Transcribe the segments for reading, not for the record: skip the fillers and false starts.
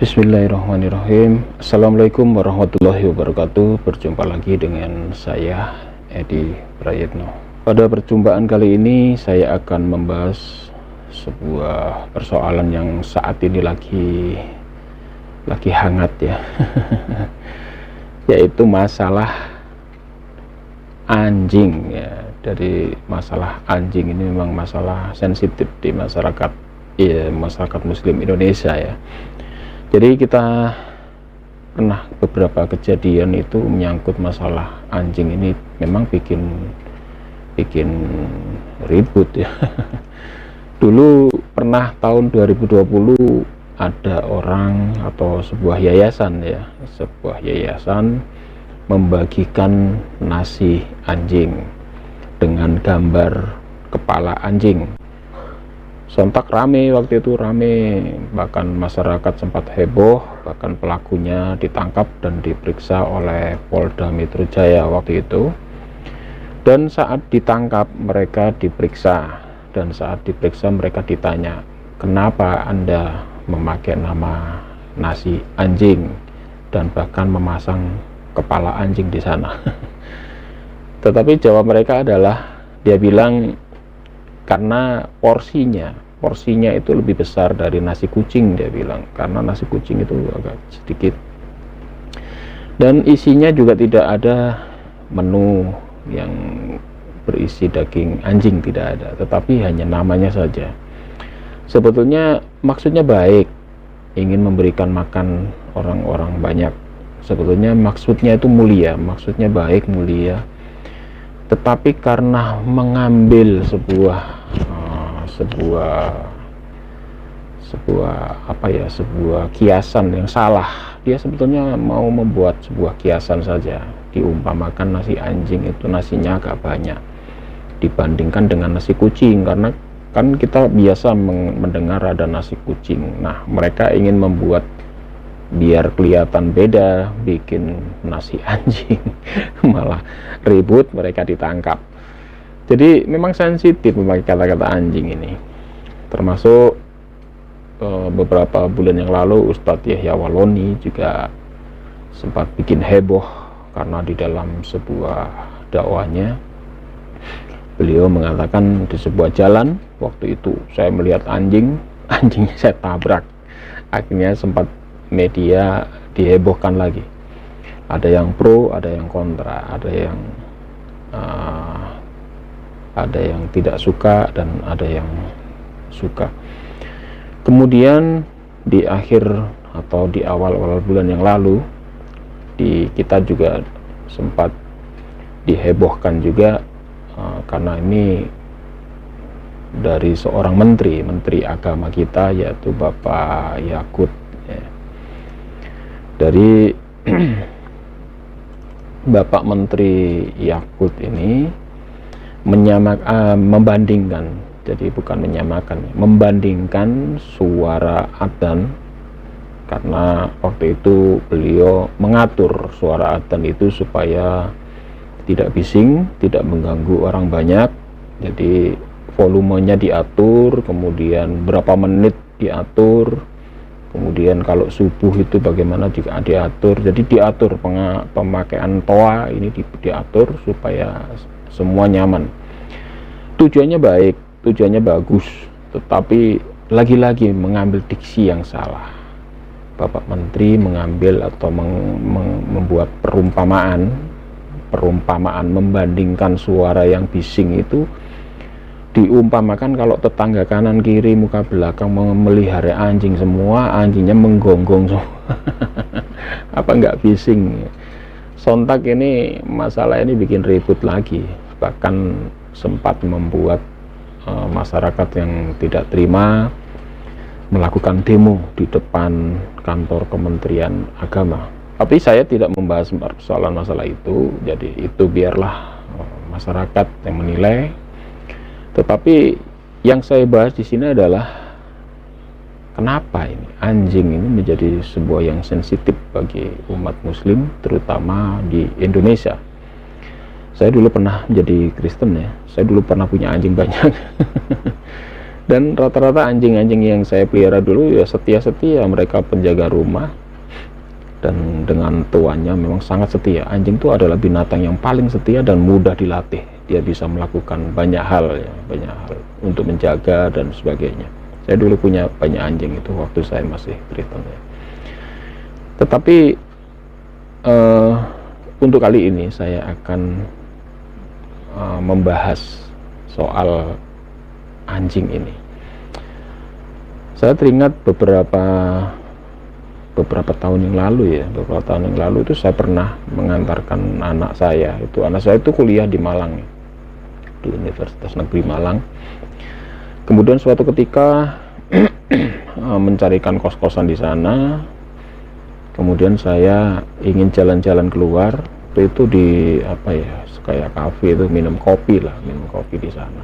Bismillahirrahmanirrahim. Assalamualaikum warahmatullahi wabarakatuh. Berjumpa lagi dengan saya, Edi Prayitno. Pada perjumpaan kali ini saya akan membahas sebuah persoalan yang saat ini lagi hangat ya. Yaitu masalah anjing ya. Dari masalah anjing ini memang masalah sensitif di masyarakat Muslim Indonesia ya. Jadi kita pernah beberapa kejadian itu menyangkut masalah anjing ini memang bikin ribut ya. Dulu pernah tahun 2020 ada orang atau sebuah yayasan membagikan nasi anjing dengan gambar kepala anjing. Sontak rame, waktu itu rame, bahkan masyarakat sempat heboh, bahkan pelakunya ditangkap dan diperiksa oleh Polda Metro Jaya waktu itu. Dan saat ditangkap mereka diperiksa, dan saat diperiksa mereka ditanya, kenapa Anda memakai nama nasi anjing dan bahkan memasang kepala anjing di sana. Tetapi jawab mereka adalah, dia bilang karena porsinya itu lebih besar dari nasi kucing, dia bilang, karena nasi kucing itu agak sedikit dan isinya juga tidak ada menu yang berisi daging anjing, tidak ada, tetapi hanya namanya saja. Sebetulnya maksudnya baik, ingin memberikan makan orang-orang banyak, sebetulnya maksudnya itu mulia, maksudnya baik, mulia, tetapi karena mengambil sebuah kiasan yang salah, dia sebetulnya mau membuat sebuah kiasan saja, diumpamakan nasi anjing itu nasinya agak banyak dibandingkan dengan nasi kucing, karena kan kita biasa mendengar ada nasi kucing. Nah, mereka ingin membuat biar kelihatan beda, bikin nasi anjing. Malah ribut, mereka ditangkap. Jadi memang sensitif memakai kata-kata anjing ini. Termasuk beberapa bulan yang lalu Ustadz Yahya Waloni juga sempat bikin heboh karena di dalam sebuah dakwahnya beliau mengatakan di sebuah jalan, waktu itu saya melihat anjingnya saya tabrak. Akhirnya sempat media dihebohkan lagi, ada yang pro, ada yang kontra, ada yang tidak suka dan ada yang suka. Kemudian di akhir atau di awal bulan yang lalu kita juga sempat dihebohkan juga karena ini dari seorang menteri agama kita, yaitu Bapak Yakut ya. Dari Bapak Menteri Yakut ini membandingkan, jadi bukan menyamakan, membandingkan suara adzan, karena waktu itu beliau mengatur suara adzan itu supaya tidak bising, tidak mengganggu orang banyak. Jadi volumenya diatur, kemudian berapa menit diatur, kemudian kalau subuh itu bagaimana juga diatur. Jadi diatur pemakaian toa ini diatur supaya semua nyaman. Tujuannya baik, tujuannya bagus, tetapi lagi-lagi mengambil diksi yang salah. Bapak Menteri mengambil atau membuat perumpamaan membandingkan suara yang bising itu, diumpamakan kalau tetangga kanan kiri muka belakang memelihara anjing semua, anjingnya menggonggong semua. Apa enggak bising? Sontak ini masalah ini bikin ribut lagi, bahkan sempat membuat masyarakat yang tidak terima melakukan demo di depan kantor Kementerian Agama. Tapi saya tidak membahas persoalan masalah itu, jadi itu biarlah masyarakat yang menilai. Tetapi yang saya bahas di sini adalah kenapa ini anjing ini menjadi sebuah yang sensitif bagi umat Muslim, terutama di Indonesia. Saya dulu pernah menjadi Kristen ya, saya dulu pernah punya anjing banyak. Dan rata-rata anjing-anjing yang saya pelihara dulu ya setia-setia, mereka penjaga rumah dan dengan tuannya memang sangat setia. Anjing itu adalah binatang yang paling setia dan mudah dilatih. Dia bisa melakukan banyak hal ya, banyak hal untuk menjaga dan sebagainya. Saya dulu punya banyak anjing itu waktu saya masih Kristen ya. Tetapi untuk kali ini saya akan membahas soal anjing ini. Saya teringat beberapa tahun yang lalu ya, itu saya pernah mengantarkan anak saya itu kuliah di Malang, di Universitas Negeri Malang. Kemudian suatu ketika mencarikan kos-kosan di sana, kemudian saya ingin jalan-jalan keluar, itu di apa ya, kayak kafe itu, minum kopi di sana.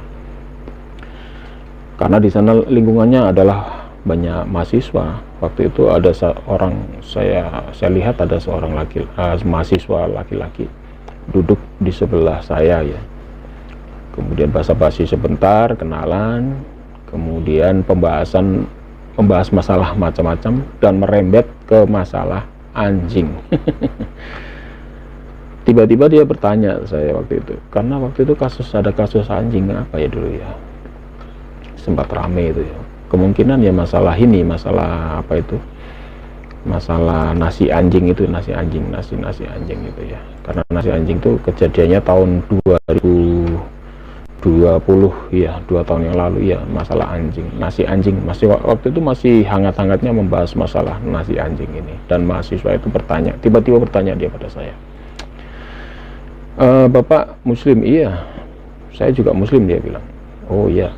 Karena di sana lingkungannya adalah banyak mahasiswa. Waktu itu ada saya lihat ada seorang mahasiswa laki-laki duduk di sebelah saya ya. Kemudian basa-basi sebentar, kenalan, kemudian membahas masalah macam-macam dan merembet ke masalah anjing. Tiba-tiba dia bertanya saya waktu itu, karena waktu itu ada kasus anjing apa ya dulu ya, sempat rame itu ya. Kemungkinan ya masalah nasi anjing itu ya. Karena nasi anjing itu kejadiannya tahun 2020 ya, 2 tahun yang lalu ya, masalah nasi anjing waktu itu masih hangat-hangatnya membahas masalah nasi anjing ini. Dan mahasiswa itu tiba-tiba bertanya dia pada saya, Bapak Muslim? Iya, saya juga Muslim, dia bilang. Oh iya,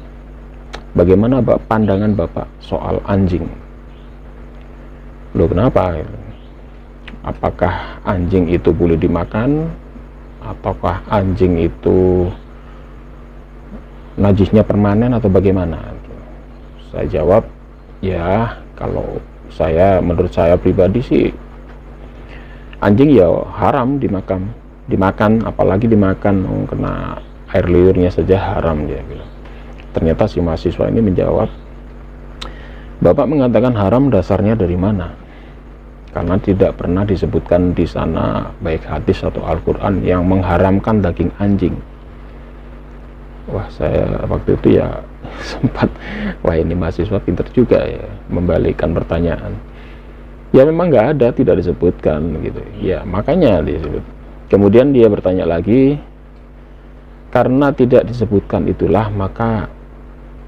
bagaimana pandangan Bapak soal anjing? Loh, kenapa? Apakah anjing itu boleh dimakan? Ataukah anjing itu najisnya permanen atau bagaimana? Saya jawab, ya kalau menurut saya pribadi sih anjing ya haram dimakan, apalagi dimakan kena air liurnya saja haram, dia bilang. Ternyata si mahasiswa ini menjawab, Bapak mengatakan haram dasarnya dari mana? Karena tidak pernah disebutkan di sana baik hadis atau Al-Quran yang mengharamkan daging anjing. Wah, saya waktu itu ya sempat, wah ini mahasiswa pinter juga ya membalikkan pertanyaan. Ya memang nggak ada, tidak disebutkan gitu. Ya makanya disebut. Kemudian dia bertanya lagi, karena tidak disebutkan itulah maka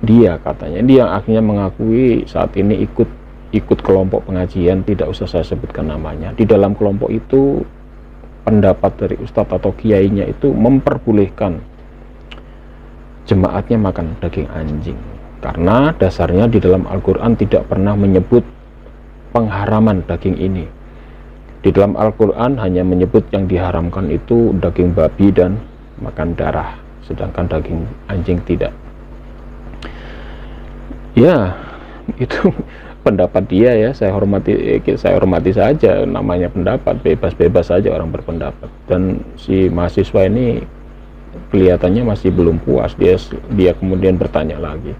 dia akhirnya mengakui saat ini ikut kelompok pengajian, tidak usah saya sebutkan namanya. Di dalam kelompok itu pendapat dari ustadz atau kiainya itu memperbolehkan jemaatnya makan daging anjing, karena dasarnya di dalam Al-Quran tidak pernah menyebut pengharaman daging ini. Di dalam Al-Quran hanya menyebut yang diharamkan itu daging babi dan makan darah, sedangkan daging anjing tidak. Ya, itu pendapat dia ya, saya hormati saja, namanya pendapat, bebas-bebas saja orang berpendapat. Dan si mahasiswa ini kelihatannya masih belum puas, dia kemudian bertanya lagi,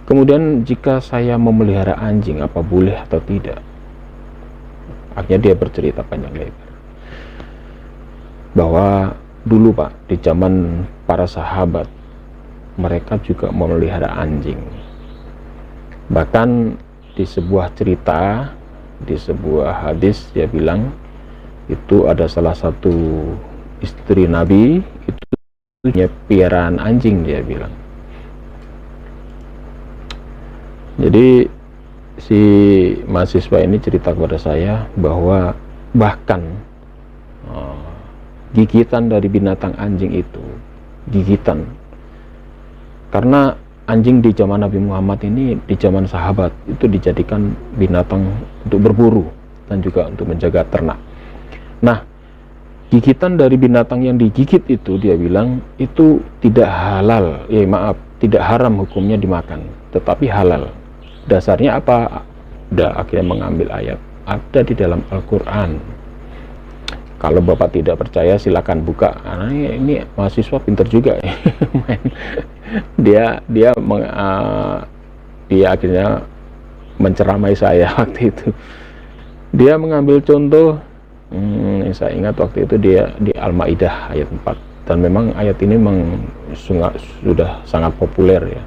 kemudian jika saya memelihara anjing apa boleh atau tidak? Akhirnya dia bercerita panjang lebar bahwa dulu Pak, di zaman para sahabat mereka juga memelihara anjing. Bahkan di sebuah cerita, di sebuah hadis dia bilang itu ada salah satu istri Nabi itu punya piaraan anjing, dia bilang. Jadi si mahasiswa ini cerita kepada saya bahwa bahkan gigitan dari binatang anjing itu, karena anjing di zaman Nabi Muhammad ini, di zaman sahabat itu dijadikan binatang untuk berburu dan juga untuk menjaga ternak. Nah, gigitan dari binatang yang digigit itu, dia bilang itu tidak halal, tidak haram hukumnya dimakan, tetapi halal. Dasarnya apa? Akhirnya mengambil ayat, ada di dalam Al-Quran. Kalau Bapak tidak percaya silakan buka. Nah, ini mahasiswa pinter juga ya. Dia akhirnya menceramai saya waktu itu. Dia mengambil contoh, saya ingat waktu itu dia di Al-Maidah ayat 4, dan memang ayat ini memang sudah sangat populer ya.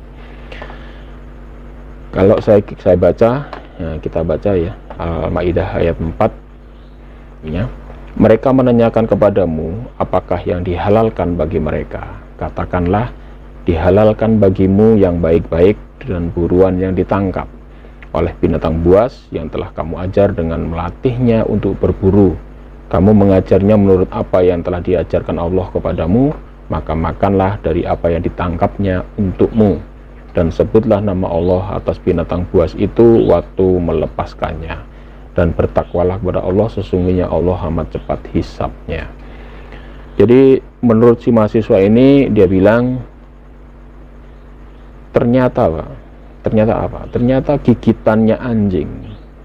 Kalau saya baca, ya, kita baca ya, Al-Maidah ayat 4 ya. Mereka menanyakan kepadamu, apakah yang dihalalkan bagi mereka? Katakanlah, dihalalkan bagimu yang baik-baik dan buruan yang ditangkap oleh binatang buas yang telah kamu ajar dengan melatihnya untuk berburu. Kamu mengajarnya menurut apa yang telah diajarkan Allah kepadamu, maka makanlah dari apa yang ditangkapnya untukmu, dan sebutlah nama Allah atas binatang buas itu waktu melepaskannya. Dan bertakwalah kepada Allah, sesungguhnya Allah amat cepat hisabnya. Jadi menurut si mahasiswa ini, dia bilang ternyata apa? Ternyata gigitannya anjing,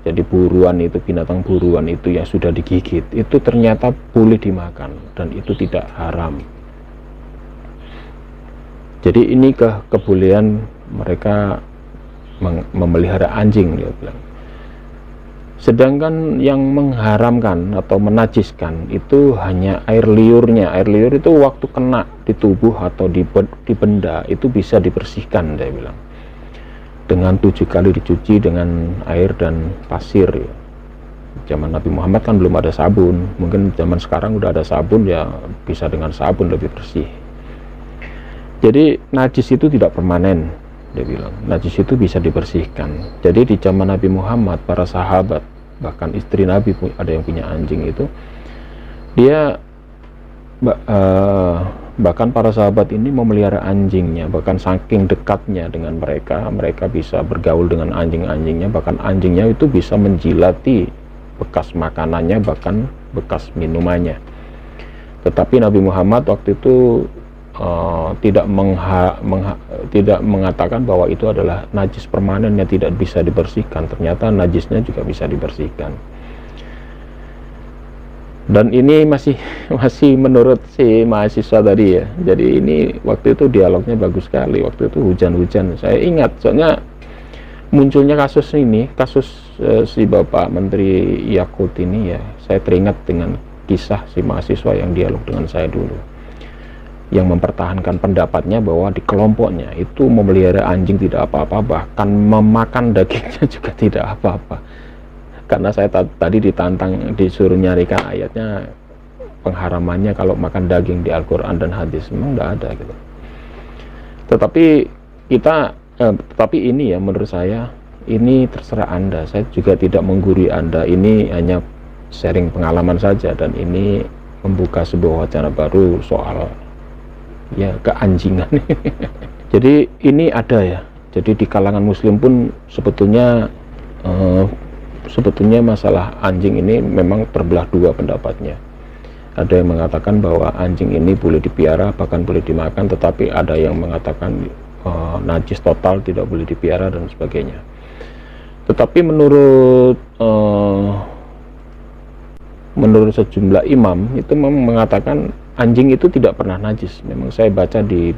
jadi buruan itu, binatang buruan itu yang sudah digigit, itu ternyata boleh dimakan dan itu tidak haram. Jadi ini kebolehan mereka memelihara anjing, dia bilang. Sedangkan yang mengharamkan atau menajiskan itu hanya air liurnya. Air liur itu waktu kena di tubuh atau di benda itu bisa dibersihkan, dia bilang, dengan 7 kali dicuci dengan air dan pasir ya. Zaman Nabi Muhammad kan belum ada sabun, mungkin zaman sekarang udah ada sabun ya, bisa dengan sabun lebih bersih. Jadi najis itu tidak permanen, dia bilang. Najis itu bisa dibersihkan. Jadi di zaman Nabi Muhammad, para sahabat, bahkan istri Nabi ada yang punya anjing itu, dia bahkan para sahabat ini memelihara anjingnya, bahkan saking dekatnya dengan mereka, mereka bisa bergaul dengan anjing-anjingnya, bahkan anjingnya itu bisa menjilati bekas makanannya, bahkan bekas minumannya. Tetapi Nabi Muhammad waktu itu tidak mengatakan bahwa itu adalah najis permanen yang tidak bisa dibersihkan. Ternyata najisnya juga bisa dibersihkan. Dan ini masih menurut si mahasiswa tadi ya. Jadi ini waktu itu dialognya bagus sekali. Waktu itu hujan-hujan. Saya ingat, soalnya munculnya kasus si Bapak Menteri Yakut ini ya. Saya teringat dengan kisah si mahasiswa yang dialog dengan saya dulu, yang mempertahankan pendapatnya bahwa di kelompoknya itu memelihara anjing tidak apa-apa, bahkan memakan dagingnya juga tidak apa-apa. Karena saya tadi disuruh nyarikan ayatnya pengharamannya kalau makan daging di Al-Quran dan hadis, memang tidak ada gitu. Tetapi ini ya, menurut saya ini terserah Anda. Saya juga tidak menggurui Anda, ini hanya sharing pengalaman saja, dan ini membuka sebuah wacana baru soal ya keanjingan. Jadi ini ada ya, jadi di kalangan muslim pun sebetulnya masalah anjing ini memang terbelah dua pendapatnya. Ada yang mengatakan bahwa anjing ini boleh dipiara, bahkan boleh dimakan, tetapi ada yang mengatakan najis total, tidak boleh dipiara dan sebagainya. Tetapi menurut sejumlah imam itu memang mengatakan anjing itu tidak pernah najis. Memang saya baca di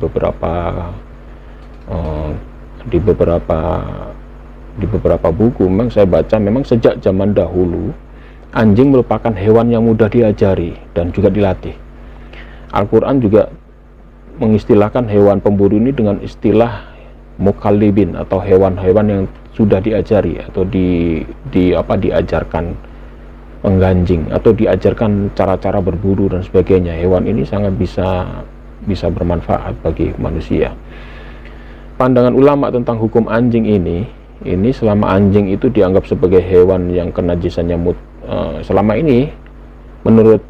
beberapa buku, memang saya baca memang sejak zaman dahulu anjing merupakan hewan yang mudah diajari dan juga dilatih. Al-Quran juga mengistilahkan hewan pemburu ini dengan istilah mukallibin, atau hewan-hewan yang sudah diajari atau diajarkan mengganjing atau diajarkan cara-cara berburu dan sebagainya. Hewan ini sangat bisa bermanfaat bagi manusia. Pandangan ulama tentang hukum anjing ini selama anjing itu dianggap sebagai hewan yang kenajisannya selama ini menurut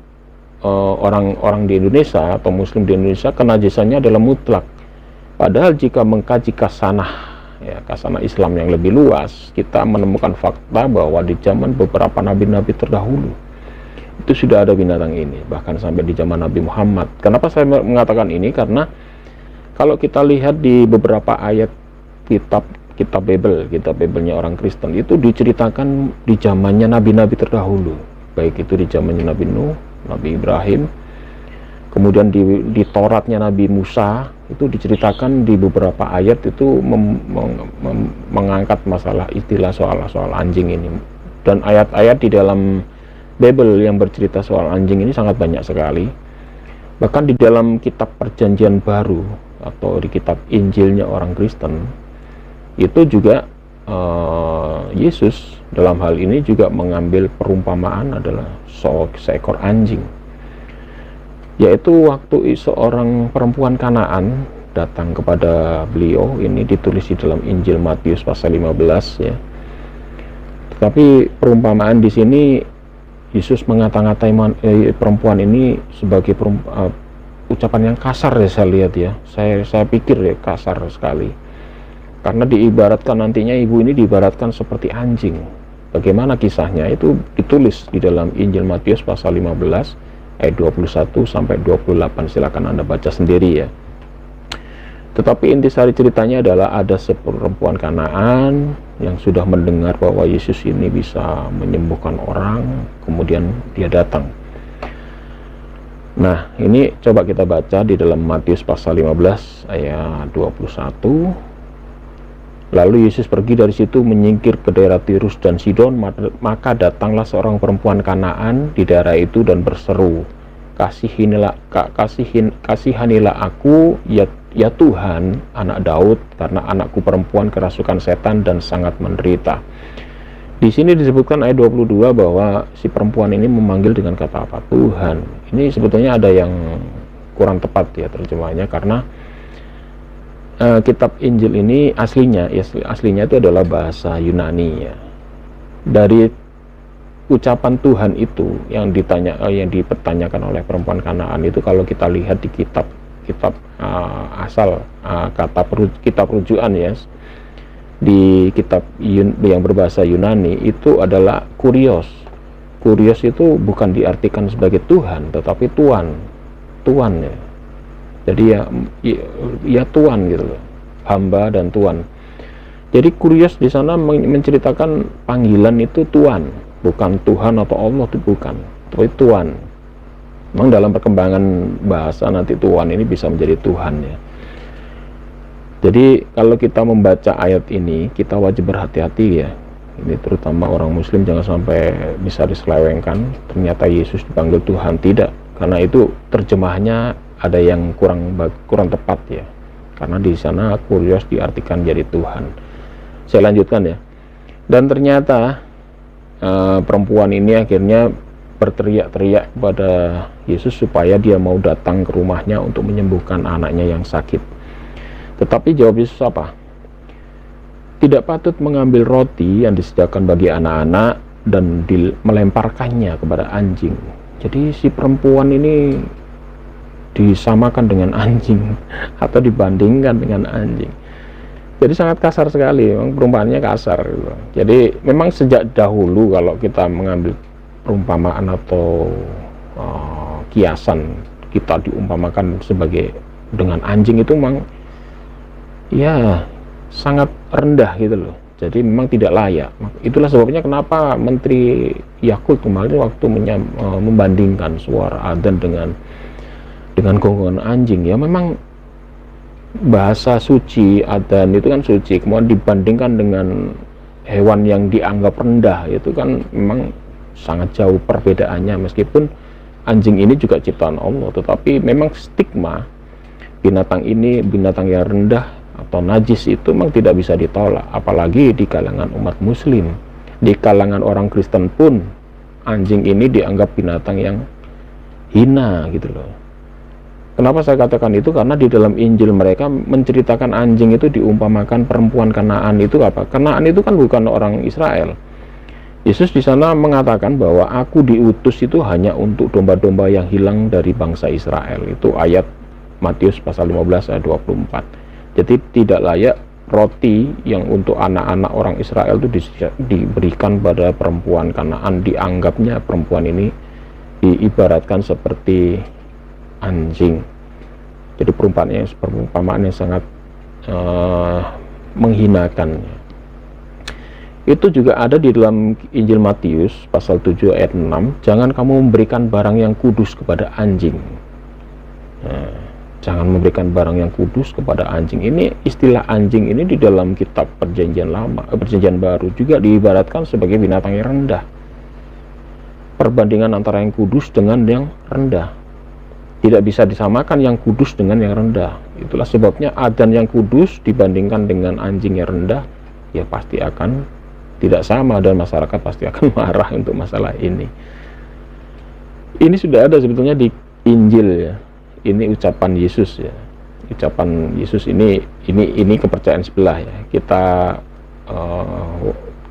orang di Indonesia atau muslim di Indonesia, kenajisannya adalah mutlak. Padahal jika mengkaji kasanah Islam yang lebih luas, kita menemukan fakta bahwa di zaman beberapa nabi-nabi terdahulu itu sudah ada binatang ini, bahkan sampai di zaman Nabi Muhammad. Kenapa saya mengatakan ini? Karena kalau kita lihat di beberapa ayat kitab Bible-nya orang Kristen, itu diceritakan di zamannya nabi-nabi terdahulu, baik itu di zamannya Nabi Nuh, Nabi Ibrahim, Kemudian di Tauratnya Nabi Musa itu diceritakan di beberapa ayat itu mengangkat masalah istilah soal anjing ini. Dan ayat-ayat di dalam Bible yang bercerita soal anjing ini sangat banyak sekali. Bahkan di dalam kitab Perjanjian Baru atau di kitab Injilnya orang Kristen itu juga Yesus dalam hal ini juga mengambil perumpamaan adalah seekor anjing, yaitu waktu seorang perempuan Kanaan datang kepada beliau. Ini ditulis di dalam Injil Matius pasal 15 ya. Tetapi perumpamaan di sini Yesus mengata-ngatai perempuan ini sebagai ucapan yang kasar ya, saya lihat ya. Saya pikir ya kasar sekali. Karena diibaratkan nantinya ibu ini diibaratkan seperti anjing. Bagaimana kisahnya itu ditulis di dalam Injil Matius pasal 15 ayat 21 sampai 28. Silakan Anda baca sendiri ya. Tetapi intisari ceritanya adalah ada seperempuan Kanaan yang sudah mendengar bahwa Yesus ini bisa menyembuhkan orang, kemudian dia datang. Nah, ini coba kita baca di dalam Matius pasal 15 ayat 21. Lalu Yesus pergi dari situ menyingkir ke daerah Tirus dan Sidon, maka datanglah seorang perempuan Kanaan di daerah itu dan berseru, kasihanilah aku ya Tuhan, anak Daud, karena anakku perempuan kerasukan setan dan sangat menderita. Di sini disebutkan ayat 22 bahwa si perempuan ini memanggil dengan kata apa? Tuhan. Ini sebetulnya ada yang kurang tepat ya terjemahnya, karena kitab Injil ini aslinya itu adalah bahasa Yunani ya. Dari ucapan Tuhan itu yang dipertanyakan oleh perempuan Kanaan itu, kalau kita lihat di kitab asal kitab rujukan ya, di kitab yang berbahasa Yunani itu adalah kurios. Kurios itu bukan diartikan sebagai Tuhan, tetapi tuan ya. Jadi ya tuan gitu loh, hamba dan tuan. Jadi kurios di sana menceritakan panggilan itu tuan, bukan Tuhan atau Allah, itu bukan, tapi tuan. Memang dalam perkembangan bahasa nanti tuan ini bisa menjadi Tuhan ya. Jadi kalau kita membaca ayat ini, kita wajib berhati-hati ya. Ini terutama orang Muslim, jangan sampai bisa diselewengkan. Ternyata Yesus dipanggil Tuhan, tidak, karena itu terjemahnya ada yang kurang tepat ya, karena di sana kurios diartikan jadi Tuhan. Saya lanjutkan ya. Dan ternyata perempuan ini akhirnya berteriak-teriak kepada Yesus supaya dia mau datang ke rumahnya untuk menyembuhkan anaknya yang sakit. Tetapi jawab Yesus apa? Tidak patut mengambil roti yang disediakan bagi anak-anak dan melemparkannya kepada anjing. Jadi si perempuan ini disamakan dengan anjing atau dibandingkan dengan anjing. Jadi sangat kasar sekali, memang perumpamaannya kasar gitu. Jadi memang sejak dahulu kalau kita mengambil perumpamaan atau kiasan, kita diumpamakan sebagai dengan anjing, itu memang ya sangat rendah gitu loh. Jadi memang tidak layak. Itulah sebabnya kenapa Menteri Yakult kemarin waktu membandingkan suara adzan dengan gonggongan anjing, ya memang bahasa suci adzan itu kan suci, kemudian dibandingkan dengan hewan yang dianggap rendah, itu kan memang sangat jauh perbedaannya. Meskipun anjing ini juga ciptaan Allah, tetapi memang stigma binatang ini binatang yang rendah atau najis itu memang tidak bisa ditolak, apalagi di kalangan umat Muslim. Di kalangan orang Kristen pun anjing ini dianggap binatang yang hina gitu loh. Kenapa saya katakan itu? Karena di dalam Injil mereka menceritakan anjing itu diumpamakan perempuan Kanaan. Itu apa? Kanaan itu kan bukan orang Israel. Yesus di sana mengatakan bahwa aku diutus itu hanya untuk domba-domba yang hilang dari bangsa Israel. Itu ayat Matius pasal 15 ayat 24. Jadi tidak layak roti yang untuk anak-anak orang Israel itu diberikan pada perempuan Kanaan. Dianggapnya perempuan ini diibaratkan seperti anjing. Jadi perumpamaan yang sangat menghinakan. Itu juga ada di dalam Injil Matius pasal 7 ayat 6. Jangan kamu memberikan barang yang kudus kepada anjing. Nah, jangan memberikan barang yang kudus kepada anjing. Ini istilah anjing ini di dalam kitab perjanjian lama, perjanjian baru juga diibaratkan sebagai binatang yang rendah. Perbandingan antara yang kudus dengan yang rendah. Tidak bisa disamakan yang kudus dengan yang rendah. Itulah sebabnya adzan yang kudus dibandingkan dengan anjing yang rendah, ya pasti akan tidak sama, dan masyarakat pasti akan marah untuk masalah ini. Ini sudah ada sebetulnya di Injil ya. Ini ucapan Yesus ya. Ucapan Yesus ini kepercayaan sebelah ya.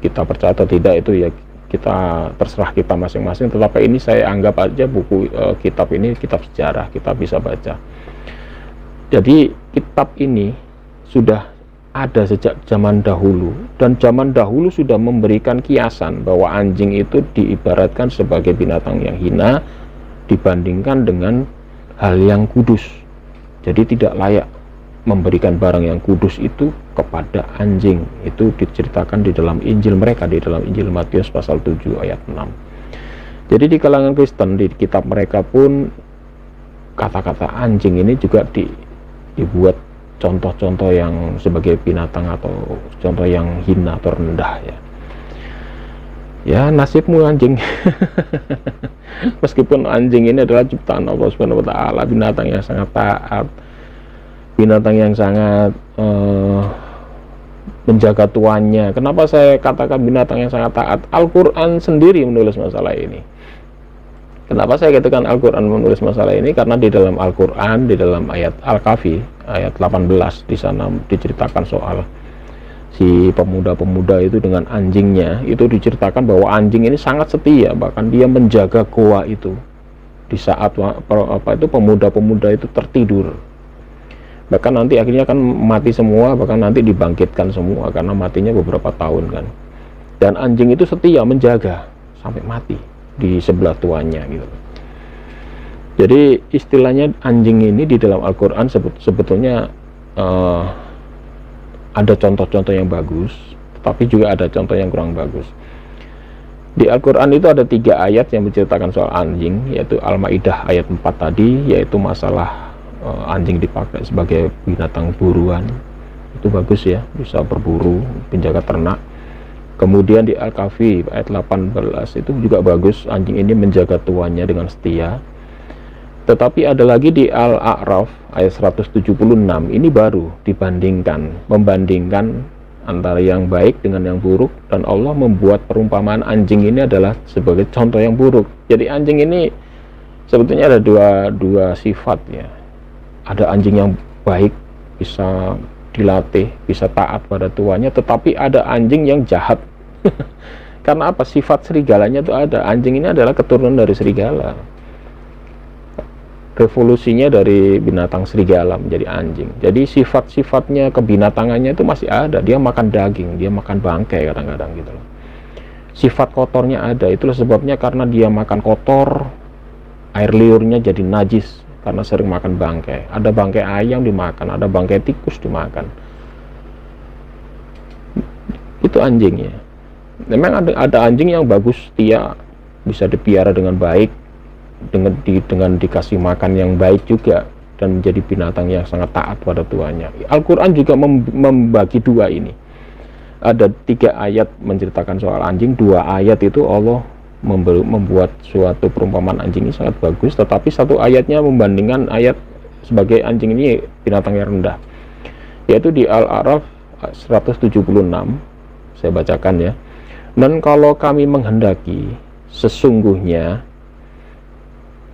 Kita percaya atau tidak itu ya kita terserah kita masing-masing, tetapi ini saya anggap aja buku kitab ini kitab sejarah, kita bisa baca. Jadi kitab ini sudah ada sejak zaman dahulu, dan zaman dahulu sudah memberikan kiasan bahwa anjing itu diibaratkan sebagai binatang yang hina dibandingkan dengan hal yang kudus. Jadi tidak layak memberikan barang yang kudus itu kepada anjing. Itu diceritakan di dalam Injil mereka, di dalam Injil Matius pasal 7 ayat 6. Jadi di kalangan Kristen, di kitab mereka pun kata-kata anjing ini juga dibuat contoh-contoh yang sebagai binatang atau contoh yang hina atau rendah ya. Ya, nasibmu anjing. Meskipun anjing ini adalah ciptaan Allah Subhanahu wa taala, binatang yang sangat taat, binatang yang sangat menjaga tuannya. Kenapa saya katakan binatang yang sangat taat? Al-Quran sendiri menulis masalah ini. Kenapa saya katakan Al-Quran menulis masalah ini? Karena di dalam Al-Quran, di dalam ayat Al-Kahfi ayat 18, di sana diceritakan soal si pemuda-pemuda itu dengan anjingnya. Itu diceritakan bahwa anjing ini sangat setia, bahkan dia menjaga goa itu di saat pemuda-pemuda itu tertidur. Bahkan nanti akhirnya akan mati semua, bahkan nanti dibangkitkan semua karena matinya beberapa tahun kan. Dan anjing itu setia menjaga sampai mati di sebelah tuannya gitu. Jadi istilahnya anjing ini di dalam Al-Quran sebetulnya ada contoh-contoh yang bagus, tetapi juga ada contoh yang kurang bagus. Di Al-Quran itu ada 3 ayat yang menceritakan soal anjing, yaitu Al-Maidah ayat 4 tadi, yaitu masalah anjing dipakai sebagai binatang buruan. Itu bagus ya, bisa berburu, penjaga ternak. Kemudian di Al-Kahfi ayat 18 itu juga bagus, anjing ini menjaga tuannya dengan setia. Tetapi ada lagi di Al-A'raf ayat 176, ini baru membandingkan antara yang baik dengan yang buruk, dan Allah membuat perumpamaan anjing ini adalah sebagai contoh yang buruk. Jadi anjing ini sebetulnya ada dua sifat ya. Ada anjing yang baik, bisa dilatih, bisa taat pada tuannya, tetapi ada anjing yang jahat. Karena apa? Sifat serigalanya itu ada. Anjing ini adalah keturunan dari serigala. Revolusinya dari binatang serigala menjadi anjing. Jadi sifat-sifatnya, kebinatangannya itu masih ada. Dia makan daging, dia makan bangkai kadang-kadang gitu loh. Sifat kotornya ada. Itulah sebabnya karena dia makan kotor, air liurnya jadi najis karena sering makan bangkai. Ada bangkai ayam dimakan, ada bangkai tikus dimakan. Itu anjingnya. Memang ada anjing yang bagus, setia, bisa dipiara dengan baik, dengan dikasih makan yang baik juga, dan menjadi binatang yang sangat taat pada tuannya. Al-Quran juga membagi 2 ini. Ada 3 ayat menceritakan soal anjing, 2 ayat itu Allah membuat suatu perumpamaan anjing ini sangat bagus, tetapi 1 ayatnya membandingkan ayat sebagai anjing ini binatang yang rendah, yaitu di Al-A'raf 176. Saya bacakan ya. Dan kalau kami menghendaki, sesungguhnya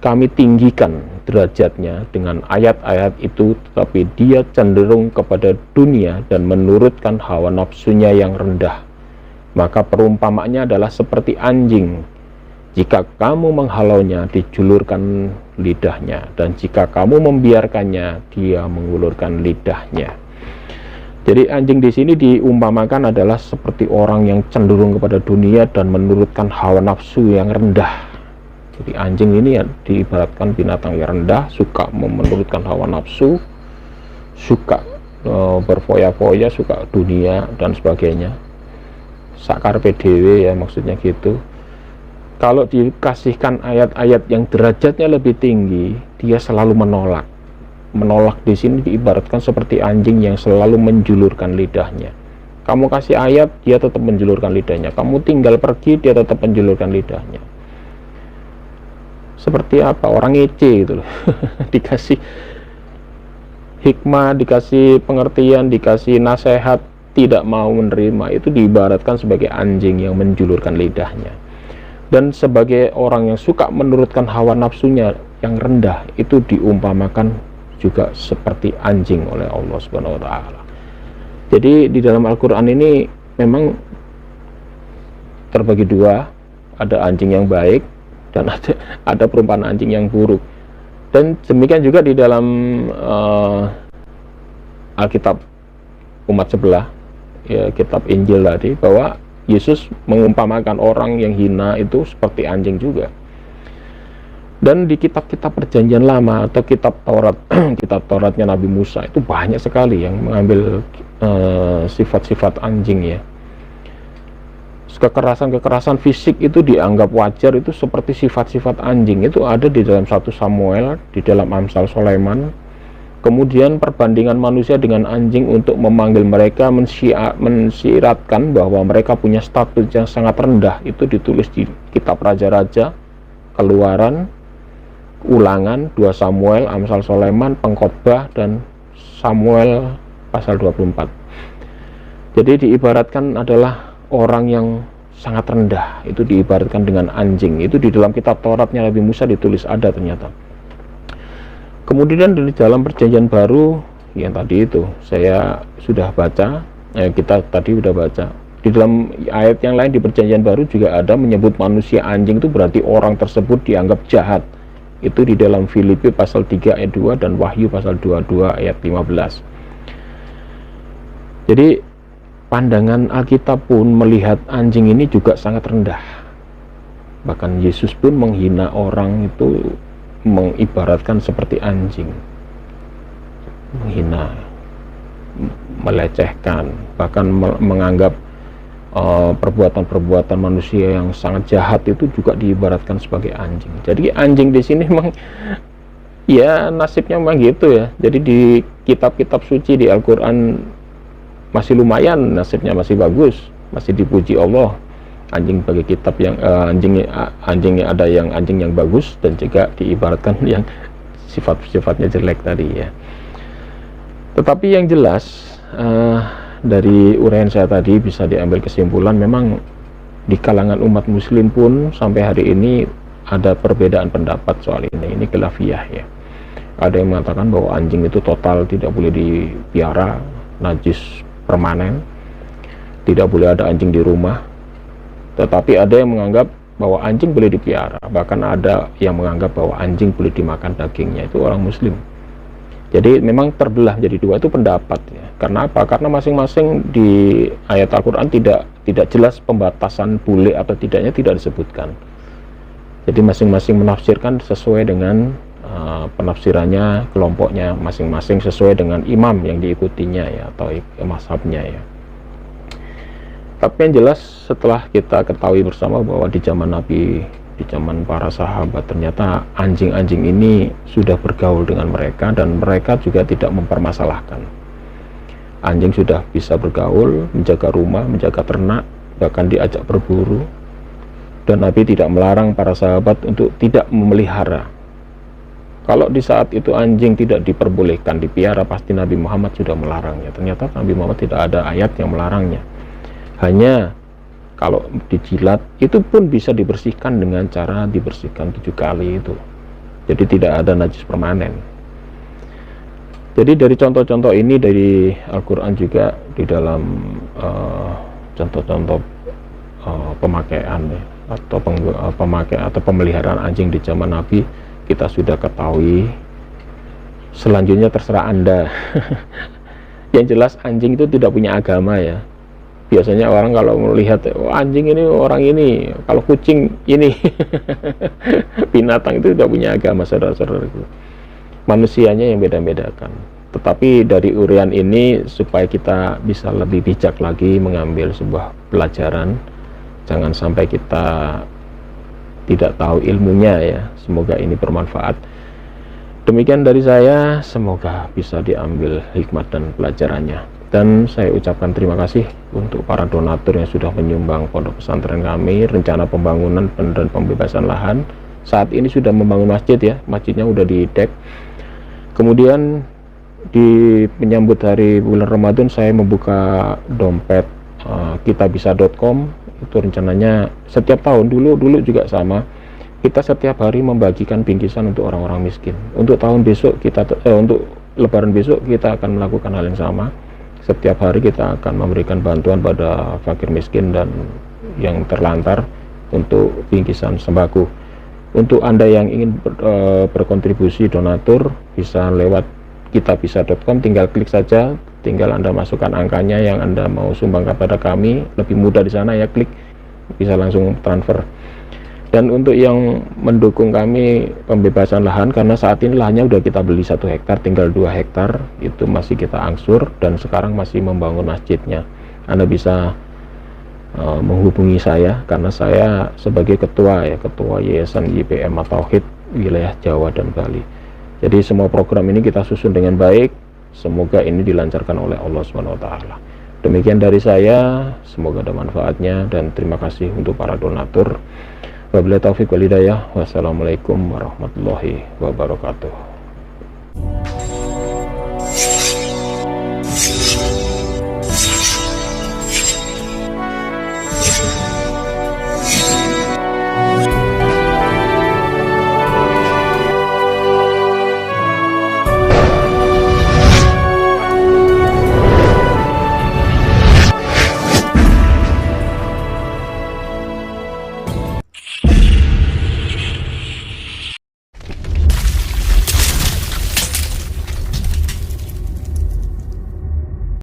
kami tinggikan derajatnya dengan ayat-ayat itu, tetapi dia cenderung kepada dunia dan menurutkan hawa nafsunya yang rendah. Maka perumpamaannya adalah seperti anjing. Jika kamu menghalaunya, dijulurkan lidahnya, dan jika kamu membiarkannya, dia mengulurkan lidahnya. Jadi anjing di sini diumpamakan adalah seperti orang yang cenderung kepada dunia dan menurutkan hawa nafsu yang rendah. Jadi anjing ini ya diibaratkan binatang yang rendah, suka menurutkan hawa nafsu, suka berfoya-foya, suka dunia dan sebagainya. Sakar PDW ya, maksudnya gitu. Kalau dikasihkan ayat-ayat yang derajatnya lebih tinggi, dia selalu menolak. menolak di sini diibaratkan seperti anjing yang selalu menjulurkan lidahnya. Kamu kasih ayat, dia tetap menjulurkan lidahnya. Kamu tinggal pergi, dia tetap menjulurkan lidahnya. Seperti apa? Orang ngece gitu loh. Dikasih hikmah, dikasih pengertian, dikasih nasihat, tidak mau menerima. Itu diibaratkan sebagai anjing yang menjulurkan lidahnya. Dan sebagai orang yang suka menurutkan hawa nafsunya yang rendah, itu diumpamakan juga seperti anjing oleh Allah Subhanahu wa taala. Jadi di dalam Al-Qur'an ini memang terbagi dua, ada anjing yang baik dan ada perumpamaan anjing yang buruk. Dan demikian juga di dalam Alkitab umat sebelah, ya, kitab Injil tadi, bahwa Yesus mengumpamakan orang yang hina itu seperti anjing juga. Dan di kitab-kitab perjanjian lama atau kitab Taurat, kitab Tauratnya Nabi Musa, itu banyak sekali yang mengambil sifat-sifat anjing, ya. Kekerasan-kekerasan fisik itu dianggap wajar, itu seperti sifat-sifat anjing. Itu ada di dalam 1 Samuel, di dalam Amsal Sulaiman. Kemudian perbandingan manusia dengan anjing untuk memanggil mereka, mensiratkan bahwa mereka punya status yang sangat rendah, itu ditulis di kitab Raja-Raja, Keluaran, Ulangan, 2 Samuel, Amsal Sulaiman, Pengkhotbah, dan Samuel pasal 24. Jadi diibaratkan adalah orang yang sangat rendah, itu diibaratkan dengan anjing. Itu di dalam kitab Tauratnya Nabi Musa ditulis ada ternyata. Kemudian di dalam perjanjian baru yang tadi itu saya sudah baca, kita tadi sudah baca. Di dalam ayat yang lain di perjanjian baru juga ada menyebut manusia anjing, itu berarti orang tersebut dianggap jahat. Itu di dalam Filipi pasal 3 ayat 2 dan Wahyu pasal 22 ayat 15. Jadi pandangan Alkitab pun melihat anjing ini juga sangat rendah. Bahkan Yesus pun menghina orang itu, mengibaratkan seperti anjing, menghina, melecehkan, bahkan menganggap perbuatan-perbuatan manusia yang sangat jahat itu juga diibaratkan sebagai anjing. Jadi anjing di sini memang ya nasibnya memang gitu ya. Jadi di kitab-kitab suci di Al-Quran masih lumayan, nasibnya masih bagus, masih dipuji Allah. Anjing bagi kitab yang anjingnya ada yang anjing yang bagus, dan juga diibaratkan yang sifat-sifatnya jelek tadi, ya. Tetapi yang jelas dari uraian saya tadi bisa diambil kesimpulan memang di kalangan umat muslim pun sampai hari ini ada perbedaan pendapat soal ini. Ini khilafiyah, ya. Ada yang mengatakan bahwa anjing itu total tidak boleh dipiara, najis permanen, tidak boleh ada anjing di rumah. Tetapi ada yang menganggap bahwa anjing boleh dipiara, bahkan ada yang menganggap bahwa anjing boleh dimakan dagingnya. Itu orang muslim. Jadi memang terbelah menjadi dua, itu pendapat, ya. Karena apa? Karena masing-masing di ayat Al-Quran tidak jelas pembatasan boleh atau tidaknya, tidak disebutkan. Jadi masing-masing menafsirkan sesuai dengan penafsirannya, kelompoknya masing-masing, sesuai dengan imam yang diikutinya, ya, atau mazhabnya, ya. Tapi yang jelas setelah kita ketahui bersama bahwa di zaman Nabi, di zaman para sahabat, ternyata anjing-anjing ini sudah bergaul dengan mereka, dan mereka juga tidak mempermasalahkan. Anjing sudah bisa bergaul, menjaga rumah, menjaga ternak, bahkan diajak berburu. Dan Nabi tidak melarang para sahabat untuk tidak memelihara. Kalau di saat itu anjing tidak diperbolehkan dipiara, pasti Nabi Muhammad sudah melarangnya. Ternyata Nabi Muhammad tidak ada ayat yang melarangnya. Hanya kalau dijilat itu pun bisa dibersihkan dengan cara dibersihkan 7 kali itu. Jadi tidak ada najis permanen. Jadi dari contoh-contoh ini dari Al-Quran juga di dalam contoh-contoh pemakaian, ya, atau pemakaian atau pemeliharaan anjing di zaman Nabi kita sudah ketahui. Selanjutnya terserah Anda. Yang jelas anjing itu tidak punya agama, ya. Biasanya orang kalau melihat, oh, anjing ini orang ini, kalau kucing ini. Binatang itu tidak punya agama, saudara-saudara. Manusianya yang beda-bedakan. Tetapi dari uraian ini supaya kita bisa lebih bijak lagi mengambil sebuah pelajaran, jangan sampai kita tidak tahu ilmunya, ya. Semoga ini bermanfaat. Demikian dari saya, semoga bisa diambil hikmat dan pelajarannya. Dan saya ucapkan terima kasih untuk para donatur yang sudah menyumbang pondok pesantren kami, rencana pembangunan dan pembebasan lahan. Saat ini sudah membangun masjid ya, masjidnya udah di-dek. Kemudian di menyambut hari bulan Ramadan, saya membuka dompet kitabisa.com. Itu rencananya setiap tahun, dulu juga sama, kita setiap hari membagikan bingkisan untuk orang-orang miskin. Untuk tahun besok untuk lebaran besok kita akan melakukan hal yang sama. Setiap hari kita akan memberikan bantuan pada fakir miskin dan yang terlantar untuk bingkisan sembako. Untuk Anda yang ingin berkontribusi donatur, bisa lewat kitabisa.com, tinggal klik saja, tinggal Anda masukkan angkanya yang Anda mau sumbang kepada kami. Lebih mudah di sana ya, klik, bisa langsung transfer. Dan untuk yang mendukung kami pembebasan lahan, karena saat ini lahannya udah kita beli 1 hektar, tinggal 2 hektar itu masih kita angsur dan sekarang masih membangun masjidnya. Anda bisa menghubungi saya, karena saya sebagai ketua Yayasan YPM Tauhid wilayah Jawa dan Bali. Jadi semua program ini kita susun dengan baik, semoga ini dilancarkan oleh Allah SWT. Demikian dari saya, semoga ada manfaatnya dan terima kasih untuk para donatur. Wabillahi taufiq wal hidayah. Wassalamualaikum warahmatullahi wabarakatuh.